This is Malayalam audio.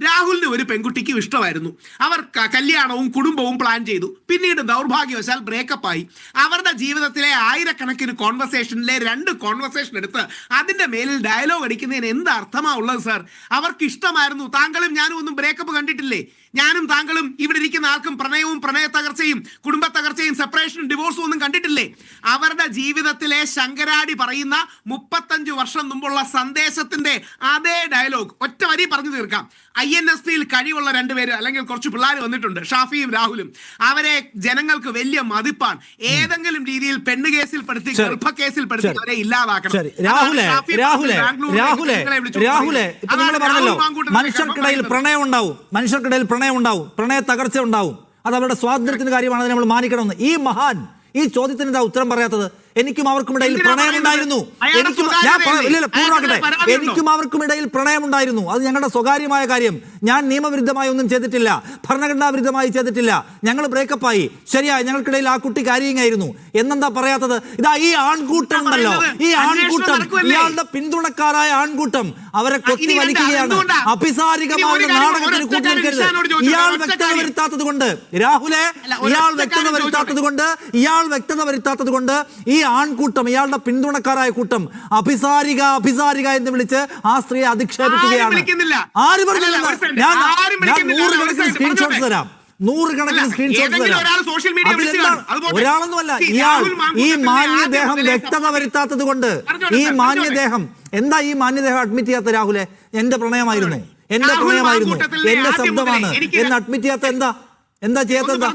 രാഹുലിന് ഒരു പെൺകുട്ടിക്ക് ഇഷ്ടമായിരുന്നു. അവർ കല്യാണവും കുടുംബവും പ്ലാൻ ചെയ്തു. പിന്നീട് ദൗർഭാഗ്യവശാൽ ബ്രേക്കപ്പ് ആയി. അവരുടെ ജീവിതത്തിലെ ആയിരക്കണക്കിന് കോൺവെർസേഷനിലെ 2 കോൺവെർസേഷൻ എടുത്ത് അതിന്റെ മേലിൽ ഡയലോഗ് അടിക്കുന്നതിന് എന്ത് അർത്ഥമാ ഉള്ളത് സാർ? അവർക്ക് ഇഷ്ടമായിരുന്നു. താങ്കളും ഞാനും ഒന്നും ബ്രേക്കപ്പ് കണ്ടിട്ടില്ലേ? ഞാനും താങ്കളും ഇവിടെ ഇരിക്കുന്ന ആൾക്കും പ്രണയവും പ്രണയ തകർച്ചയും കുടുംബ തകർച്ചയും സെപ്പറേഷനും ഡിവോഴ്സും ഒന്നും കണ്ടിട്ടില്ലേ? അവരുടെ ജീവിതത്തിലെ ശങ്കരാടി പറയുന്ന 35 വർഷം മുമ്പുള്ള സന്ദേശത്തിന്റെ അതേ ഡയലോഗ് ഒറ്റ വരി പറഞ്ഞു തീർക്കാം. INSPയിൽ കഴിവുള്ള 2 പേര് അല്ലെങ്കിൽ കുറച്ച് പിള്ളേർ വന്നിട്ടുണ്ട്, ഷാഫിയും രാഹുലും. അവരെ ജനങ്ങൾക്ക് വലിയ മതിപ്പാണ്. ഏതെങ്കിലും രീതിയിൽ പെണ്ണ് കേസിൽ പെടുത്തി ഗർഭ കേസിൽ പെടുത്തി അവരെ ഇല്ലാതാക്കണം. മനുഷ്യർക്കിടയിൽ പ്രണയം ഉണ്ടാവും, പ്രണയ തകർച്ച ഉണ്ടാവും. അത് അവരുടെ സ്വാതന്ത്ര്യത്തിന്റെ കാര്യമാണ്, നമ്മൾ മാനിക്കണമെന്ന്. ഈ ചോദ്യത്തിന് എന്താ ഉത്തരം പറയാത്തത്? എനിക്കും അവർക്കും ഇടയിൽ പ്രണയമുണ്ടായിരുന്നു. എനിക്കും അവർക്കും ഇടയിൽ പ്രണയമുണ്ടായിരുന്നു. അത് ഞങ്ങളുടെ സ്വകാര്യമായ കാര്യം. ഞാൻ നിയമവിരുദ്ധമായി ഒന്നും ചെയ്തിട്ടില്ല, ഭരണഘടനാ വിരുദ്ധമായി ചെയ്തിട്ടില്ല. ഞങ്ങൾ ബ്രേക്കപ്പായി, ശരിയായി. ഞങ്ങൾക്കിടയിൽ ആ കുട്ടി കാരിയിങ് ആയിരുന്നു. എന്നെന്താ പറയാത്തത്? ഇതാ ഈ ആൺകൂട്ടം ഉണ്ടല്ലോ, ഈ ആൺകൂട്ടം, ഇയാളുടെ പിന്തുണക്കാരായ ആൺകൂട്ടം അവരെ കൊത്തി വലിക്കുകയാണ്. അഭിസാരികമായ നാടകത്തിന് കൂട്ടിയിരിക്കരുത്. ഇയാൾ വ്യക്തത വരുത്താത്തത് കൊണ്ട്, രാഹുലെ, ഇയാൾ വ്യക്തത വരുത്താത്തത് കൊണ്ട് ഈ ആൺകൂട്ടം, ഇയാളുടെ പിന്തുണക്കാരായ കൂട്ടം അഭിസാരിക എന്ന് വിളിച്ച് ആ സ്ത്രീയെ അധിക്ഷേപിക്കുകയാണ്. ആര് പറഞ്ഞില്ല? ഞാൻ 100 കണക്കിന് സ്ക്രീൻഷോട്ട്സ് തരാം. 100 കണക്കിന് സ്ക്രീൻഷോട്ട്സ് തരാം. ഒരാളൊന്നുമല്ല, ഇയാൾ ഈ മാന്യദേഹം വ്യക്തത വരുത്താത്തത് കൊണ്ട്, ഈ മാന്യദേഹം എന്താ ഈ മാന്യദേഹം അഡ്മിറ്റ് ചെയ്യാത്ത? രാഹുലെ, എന്റെ പ്രണയമായിരുന്നു, എന്റെ ശബ്ദമാണ് എന്ന് അഡ്മിറ്റ് ചെയ്യാത്ത എന്താ ചെയ്യാത്ത?